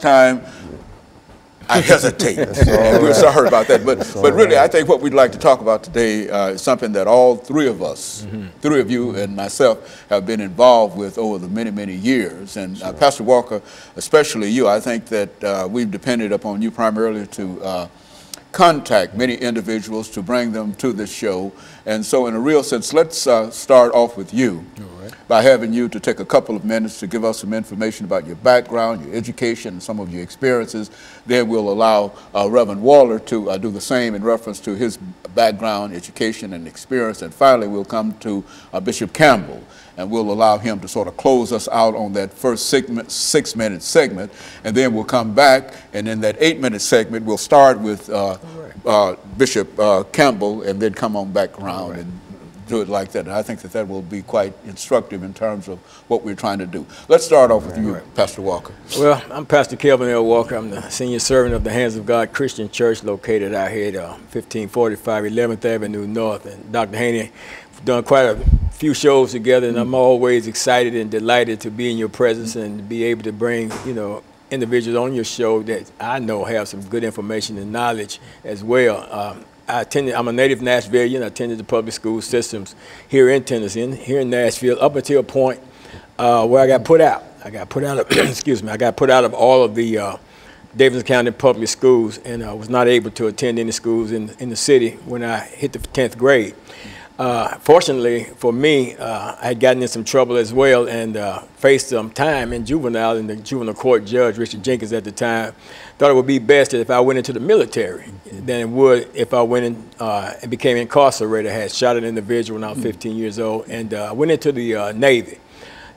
time, I hesitate. And we're sorry about that. But really, I think what we'd like to talk about today is something that all three of us, three of you and myself, have been involved with over the many, many years. And Pastor Walker, especially you, I think that we've depended upon you primarily to contact many individuals to bring them to this show. And so in a real sense, let's start off with you by having you to take a couple of minutes to give us some information about your background, your education, and some of your experiences. Then we'll allow Reverend Waller to do the same in reference to his background, education, and experience. And finally, we'll come to Bishop Campbell, and we'll allow him to sort of close us out on that first segment, 6-minute segment, and then we'll come back, and in that 8-minute segment, we'll start with Bishop Campbell, and then come on back around and do it like that. And I think that that will be quite instructive in terms of what we're trying to do. Let's start off with you, Pastor Walker. Well, I'm Pastor KWalker. I'm the senior servant of the Hands of God Christian Church located out here at 1545 11th Avenue North. And Dr. Haney, we've done quite a few shows together, and I'm always excited and delighted to be in your presence and to be able to bring, you know, individuals on your show that I know have some good information and knowledge as well. I'm a native Nashvilleian. I attended the public school systems here in Tennessee, here in Nashville, up until a point where I got put out. I got put out of, excuse me, I got put out of all of the Davidson County public schools, and I was not able to attend any schools in the city when I hit the 10th grade. Fortunately for me, I had gotten in some trouble as well and faced some time in juvenile, and the juvenile court judge, Richard Jenkins at the time, thought it would be best if I went into the military than it would if I went in and became incarcerated. I had shot an individual when I was 15 years old, and went into the Navy.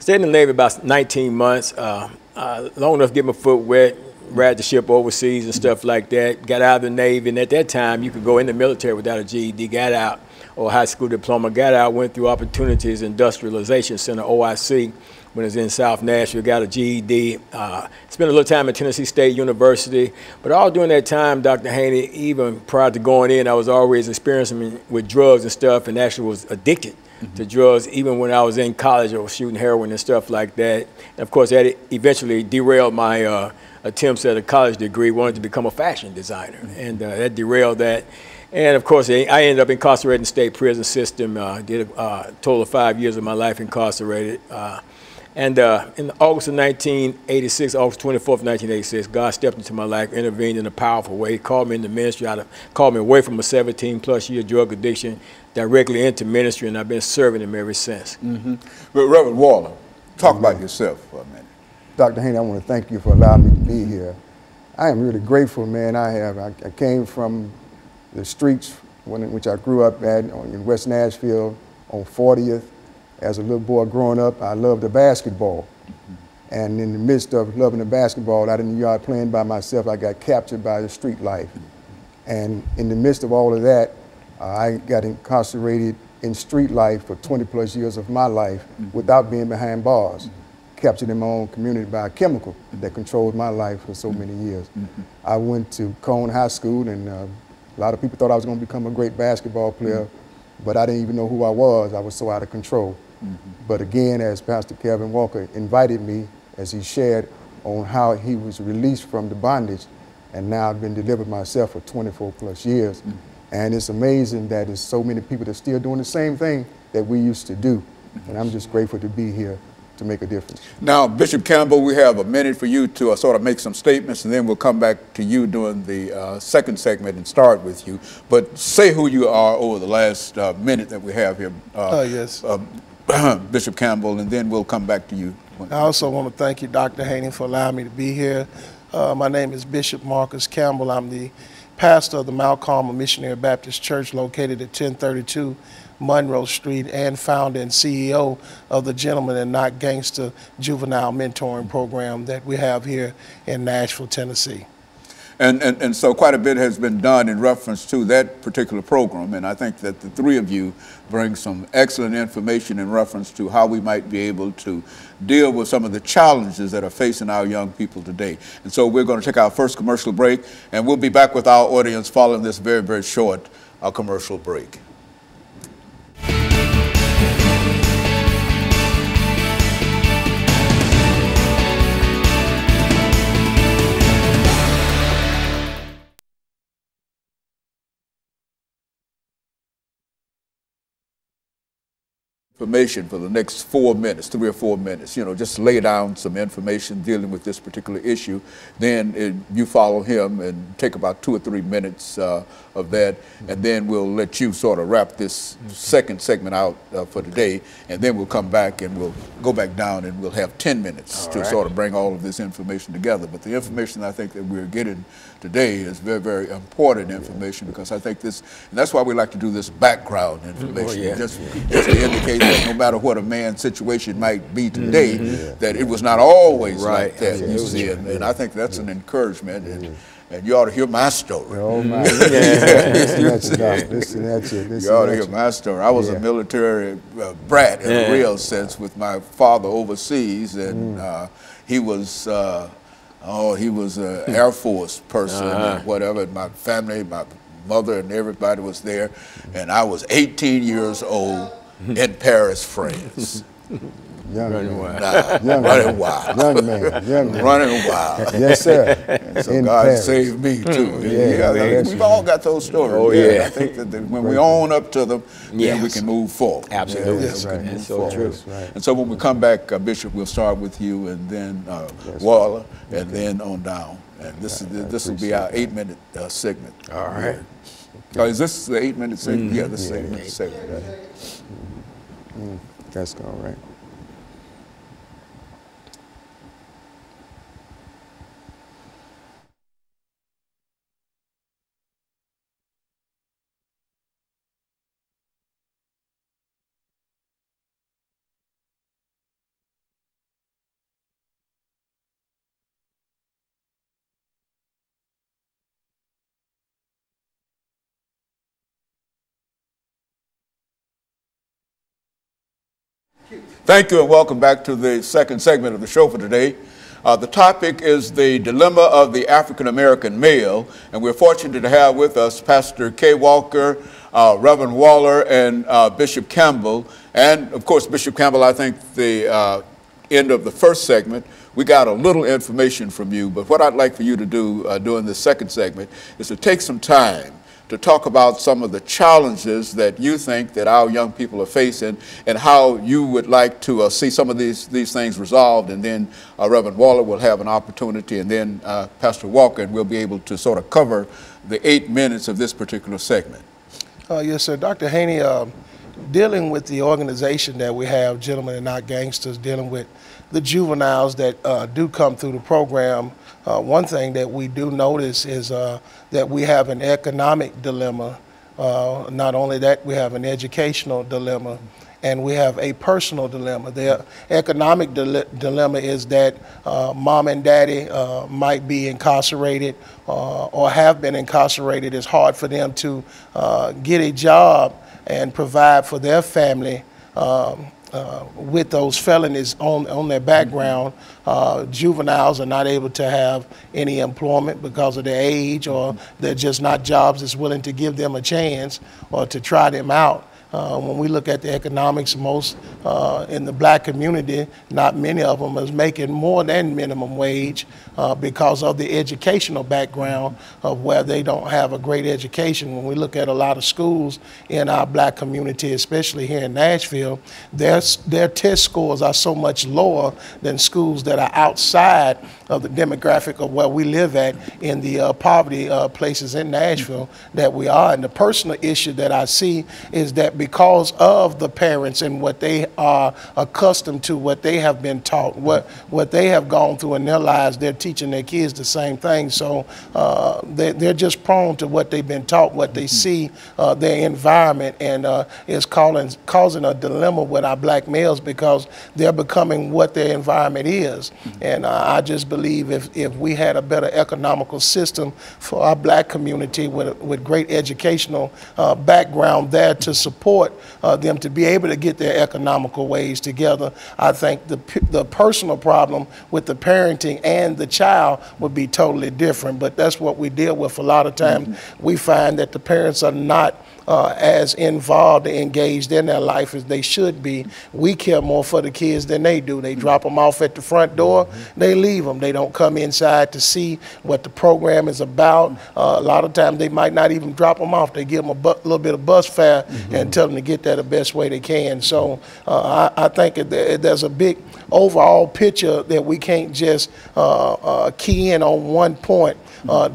Stayed in the Navy about 19 months, long enough to get my foot wet, ride the ship overseas and stuff like that. Got out of the Navy, and at that time, you could go in the military without a GED, got out, or high school diploma, got out, went through Opportunities Industrialization Center, OIC, when I was in South Nashville, got a GED, spent a little time at Tennessee State University, but all during that time, Dr. Haney, even prior to going in, I was always experiencing with drugs and stuff, and actually was addicted to drugs. Even when I was in college, I was shooting heroin and stuff like that. And of course, that eventually derailed my attempts at a college degree, wanted to become a fashion designer, and that derailed that. And of course, I ended up incarcerated in the state prison system, did a total of 5 years of my life incarcerated. And in August of 1986, August 24th, 1986, God stepped into my life, intervened in a powerful way. He called me into ministry, called me away from a 17-plus year drug addiction directly into ministry, and I've been serving him ever since. But Reverend Waller, talk about yourself for a minute. Dr. Haney, I want to thank you for allowing me to be here. I am really grateful, man. I came from the streets in which I grew up at in West Nashville on 40th. As a little boy growing up, I loved the basketball. And in the midst of loving the basketball, out in the yard playing by myself, I got captured by the street life. And in the midst of all of that, I got incarcerated in street life for 20+ years of my life without being behind bars. Captured in my own community by a chemical that controlled my life for so many years. I went to Cone High School, and a lot of people thought I was going to become a great basketball player, but I didn't even know who I was. I was so out of control. But again, as Pastor KWalker invited me, as he shared on how he was released from the bondage, and now I've been delivered myself for 24+ years. And it's amazing that there's so many people that are still doing the same thing that we used to do. And I'm just grateful to be here to make a difference. Now, Bishop Campbell, we have a minute for you to sort of make some statements, and then we'll come back to you during the second segment and start with you. But say who you are over the last minute that we have here, Yes. Bishop Campbell, and then we'll come back to you. I also want to thank you, Dr. Haney, for allowing me to be here. My name is Bishop Marcus Campbell. I'm the pastor of the Mount Carmel Missionary Baptist Church located at 1032 Monroe Street, and founder and CEO of the Gentleman and Not Gangster Juvenile Mentoring Program that we have here in Nashville, Tennessee. And so quite a bit has been done in reference to that particular program, and I think that the three of you bring some excellent information in reference to how we might be able to deal with some of the challenges that are facing our young people today. And so we're going to take our first commercial break, and we'll be back with our audience following this very, very short commercial break. information for the next 4 minutes, 3 or 4 minutes, you know, just lay down some information dealing with this particular issue. Then you follow him and take about 2 or 3 minutes of that, and then we'll let you sort of wrap this second segment out for today, and then we'll come back and we'll go back down and we'll have 10 minutes to sort of bring all of this information together. But the information I think that we're getting today is very, very important information, because I think this, and that's why we like to do this background information, just to indicate that no matter what a man's situation might be today, that it was not always like that, you see, and I think that's an encouragement, and you ought to hear my story. Oh my! You ought to hear my story. I was a military brat in a real sense, with my father overseas, and he was an Air Force person and whatever. And my family, my mother and everybody was there, and I was 18 years old in Paris, France. Running wild. Running wild. Young man. Running wild. Yes, sir. And so God Paris. Saved me too. We've all got those stories. Oh, I think that when we own up to them, then we can move forward. Absolutely. That's so true. And so when we come back, Bishop, we'll start with you, and then Waller, and then on down. And this will be our 8-minute segment. All right. Is this the 8-minute segment? Yeah, this is the 8-minute segment. That's all right. Thank you, and welcome back to the second segment of the show for today. The topic is the dilemma of the African-American male, and we're fortunate to have with us Pastor KWalker, Reverend Waller, and Bishop Campbell. And of course, Bishop Campbell, I think the end of the first segment, we got a little information from you, but what I'd like for you to do during the second segment is to take some time to talk about some of the challenges that you think that our young people are facing, and how you would like to see some of these things resolved. And then Reverend Waller will have an opportunity, and then Pastor Walker, and we'll be able to sort of cover the 8 minutes of this particular segment. Yes, sir. Dr. Haney, dealing with the organization that we have, Gentlemen and Not Gangsters, dealing with the juveniles that do come through the program, one thing that we do notice is that we have an economic dilemma. Not only that, we have an educational dilemma, and we have a personal dilemma. The economic dilemma is that mom and daddy might be incarcerated or have been incarcerated. It's hard for them to get a job and provide for their family with those felonies on their background. Juveniles are not able to have any employment because of their age, or they're just not jobs that's willing to give them a chance or to try them out. When we look at the economics, most in the black community, not many of them is making more than minimum wage because of the educational background of where they don't have a great education. When we look at a lot of schools in our black community, especially here in Nashville, their test scores are so much lower than schools that are outside of the demographic of where we live at in the poverty places in Nashville that we are. And the personal issue that I see is that because of the parents and what they are accustomed to, what they have been taught, what they have gone through in their lives, they're teaching their kids the same thing. So they're just prone to what they've been taught, what they see, their environment, and is causing a dilemma with our black males because they're becoming what their environment is. And I just believe if we had a better economical system for our black community with great educational background there to support them to be able to get their economical ways together, I think the personal problem with the parenting and the child would be totally different. But that's what we deal with a lot of times. We find that the parents are not as involved and engaged in their life as they should be. We care more for the kids than they do. They drop them off at the front door, they leave them. They don't come inside to see what the program is about. A lot of times they might not even drop them off. They give them a little bit of bus fare and tell them to get there the best way they can. So I think there's a big overall picture that we can't just key in on one point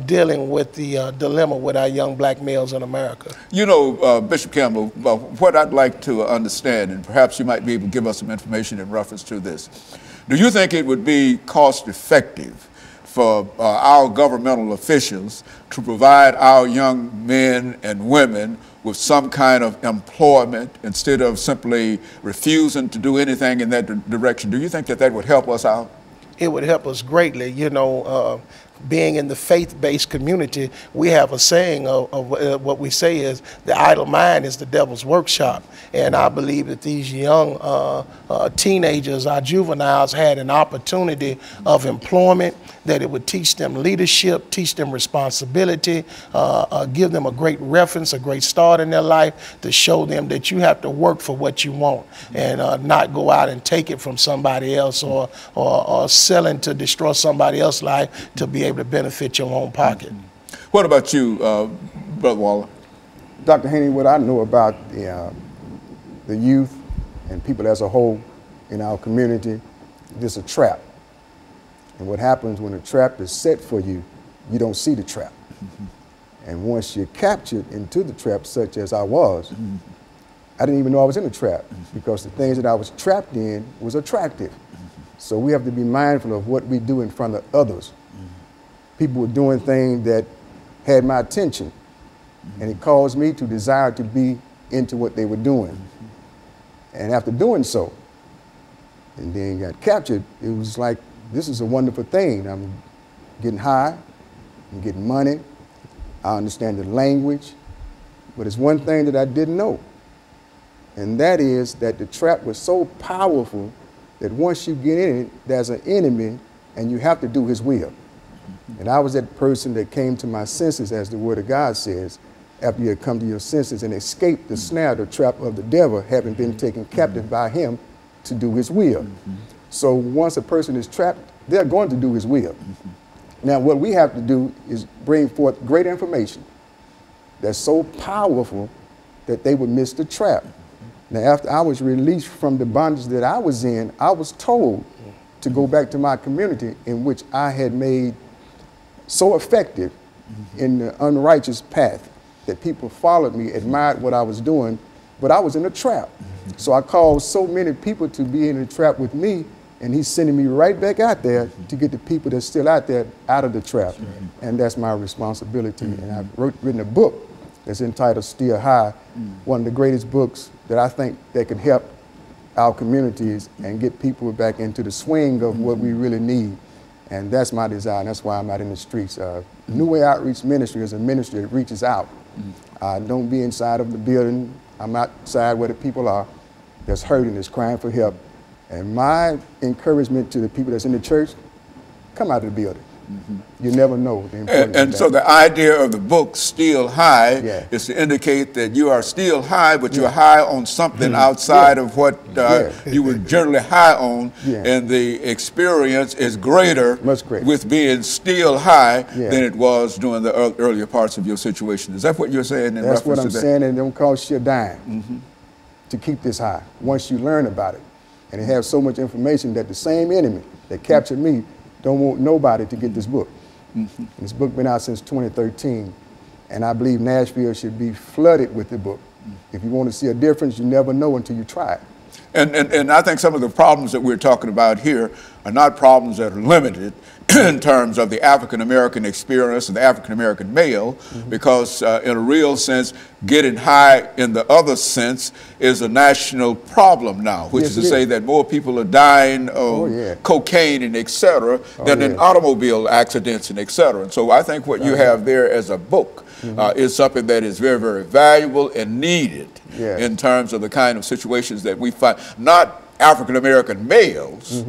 dealing with the dilemma with our young black males in America. You know, Bishop Campbell, what I'd like to understand, and perhaps you might be able to give us some information in reference to this, do you think it would be cost effective for our governmental officials to provide our young men and women with some kind of employment instead of simply refusing to do anything in that direction? Do you think that that would help us out? It would help us greatly. You know, being in the faith-based community, we have a saying of what we say is the idle mind is the devil's workshop. And I believe that these young teenagers, our juveniles, had an opportunity of employment, that it would teach them leadership, teach them responsibility, give them a great reference, a great start in their life, to show them that you have to work for what you want and not go out and take it from somebody else or selling to destroy somebody else's life to be able to benefit your own pocket. What about you, Brother Waller? Dr. Haney, what I know about the youth and people as a whole in our community, this is a trap. And what happens when a trap is set for you, you don't see the trap. And once you're captured into the trap, such as I was, I didn't even know I was in a trap because the things that I was trapped in was attractive. So we have to be mindful of what we do in front of others. People were doing things that had my attention, and it caused me to desire to be into what they were doing. And after doing so, and then got captured, it was like, this is a wonderful thing. I'm getting high, I'm getting money, I understand the language, but it's one thing that I didn't know, and that is that the trap was so powerful that once you get in it, there's an enemy, and you have to do his will. And I was that person that came to my senses, as the Word of God says, after you had come to your senses and escaped the snare, the trap of the devil, having been taken captive by him to do his will. So once a person is trapped, they're going to do his will. Now, what we have to do is bring forth great information that's so powerful that they would miss the trap. Now, after I was released from the bondage that I was in, I was told to go back to my community, in which I had made so effective in the unrighteous path that people followed me, admired what I was doing, but I was in a trap. So I called so many people to be in the trap with me, and he's sending me right back out there to get the people that's still out there out of the trap. And that's my responsibility. And I've written a book that's entitled Still High, one of the greatest books that I think that can help our communities and get people back into the swing of what we really need. And that's my desire, and that's why I'm out in the streets. New Way Outreach Ministry is a ministry that reaches out. Don't be inside of the building. I'm outside where the people are that's hurting, that's crying for help. And my encouragement to the people that's in the church, come out of the building. You never know the importance and of so the idea of the book, Still High, Yeah. is to indicate that you are still high, but you're high on something outside of what you were generally high on, and the experience is greater, Much greater, with being still high than it was during the earlier parts of your situation. Is that what you're saying in reference to that? That's what I'm saying, and it don't cost you a dime to keep this high once you learn about it. And it has so much information that the same enemy that captured me don't want nobody to get this book. This book been out since 2013, and I believe Nashville should be flooded with the book. If you want to see a difference, you never know until you try it. And I think some of the problems that we're talking about here are not problems that are limited in terms of the African-American experience and the African-American male, because in a real sense, getting high in the other sense is a national problem now, which is to say that more people are dying of cocaine and et cetera than in automobile accidents and et cetera. And so I think what you have there as a book is something that is very, very valuable and needed in terms of the kind of situations that we find. Not African American males,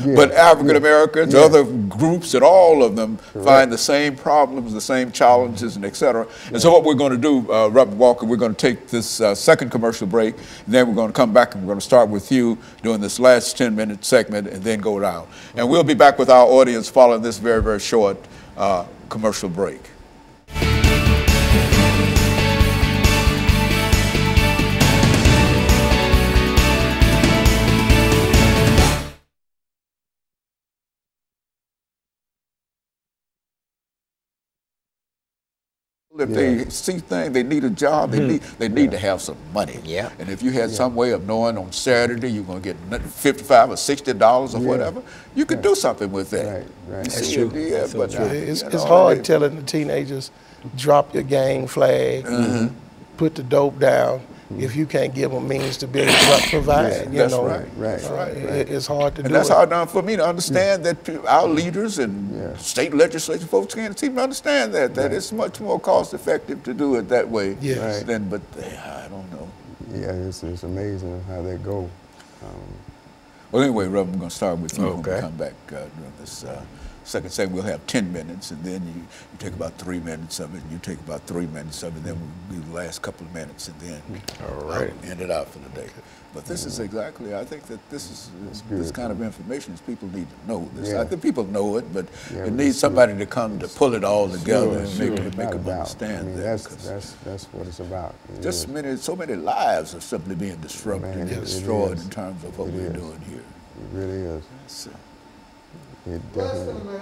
Yeah, but African Americans, other groups, and all of them find the same problems, the same challenges, and et cetera. And so what we're going to do, Reverend Walker, we're going to take this second commercial break, and then we're going to come back and we're going to start with you doing this last 10-minute segment and then go down. And we'll be back with our audience following this very, very short commercial break. If they see things, they need a job, they need to have some money. Yeah. And if you had some way of knowing on Saturday you're going to get $55 or $60 or whatever, you could do something with that. Right. That's true. Yeah, That's so but true. It's hard telling the teenagers, drop your gang flag, put the dope down, if you can't give them means to be able to provide. That's know, right. It's hard to do. And that's hard done for me to understand that our leaders and state legislature folks can't even understand that it's much more cost effective to do it that way. Yes. But I don't know. Yeah, it's amazing how they go. Well, anyway, Reverend, we're going to start with you when we Okay. come back during this second segment. We'll have 10 minutes, and then you take about 3 minutes of it, and you take about 3 minutes of it, then we'll do the last couple of minutes, and then end it out for the day. But this is exactly, I think that this is this kind of information is people need to know this. I think people know it, but it needs somebody to come to pull it all together and make them understand that. That's what it's about. Just so many lives are simply being disrupted and destroyed in terms of what we're doing here. It really is. So, It definitely.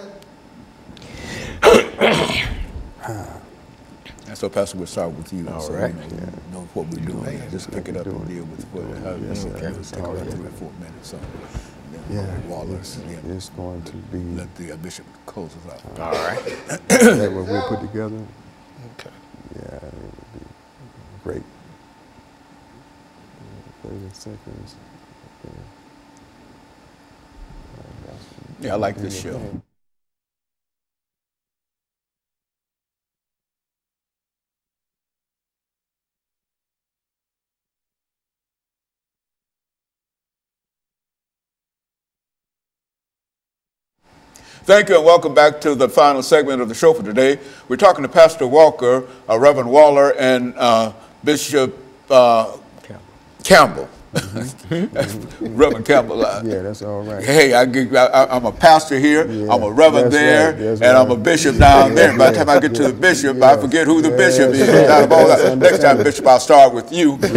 and so, Pastor, we'll start with you. All so right. You know what we're doing. Just pick it up and deal with how this take about 3 or 4 minutes. So, Waller, It's going to be. let the bishop close us out. All right. That what we'll put together. Okay. Yeah, it would be great. 30 seconds. Okay. Yeah, I like this show. Thank you and welcome back to the final segment of the show for today. We're talking to Pastor Walker, Reverend Waller, and Bishop Campbell. Reverend Campbell. Yeah, that's all right. Hey, I'm a pastor here, I'm a reverend there, that's and I'm a bishop down there. By the time I get to the bishop, I forget who the bishop is. Out of all that. Next time, Bishop, I'll start with you. But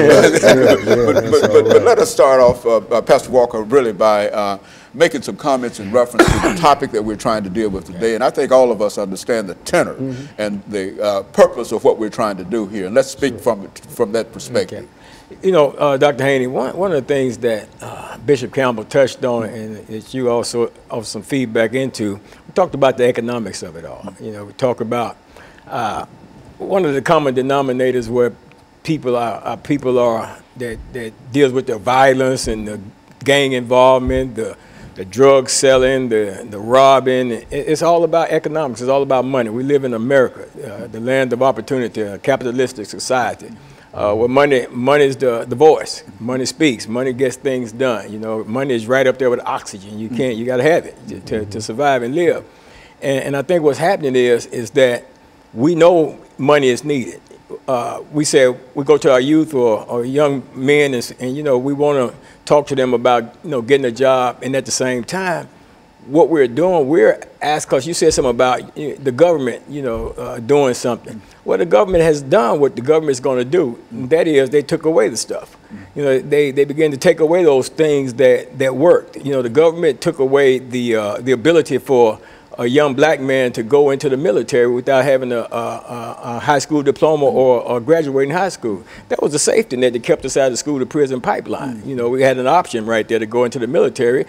let us start off, Pastor Walker, really by making some comments in reference to the topic that we're trying to deal with today. And I think all of us understand the tenor and the purpose of what we're trying to do here. And let's speak from that perspective. Okay. You know, Dr. Haney, one of the things that Bishop Campbell touched on and that you also offered some feedback into, we talked about the economics of it all. You know, we talk about one of the common denominators where people are that deals with the violence and the gang involvement, the drug selling, the robbing. It's all about economics. It's all about money. We live in America, the land of opportunity, a capitalistic society. Where money is the voice. Money speaks. Money gets things done. You know, money is right up there with oxygen. You got to have it to survive and live. And I think what's happening is that we know money is needed. We say we go to our youth or young men and you know, we want to talk to them about, you know, getting a job, and at the same time, what we're doing, we're asked, because you said something about the government, you know, doing something. Well, the government has done what the government is going to do. And that is, they took away the stuff. You know, they began to take away those things that worked. You know, the government took away the ability for a young black man to go into the military without having a high school diploma or graduating high school. That was a safety net that kept us out of the school to prison pipeline. You know, we had an option right there to go into the military.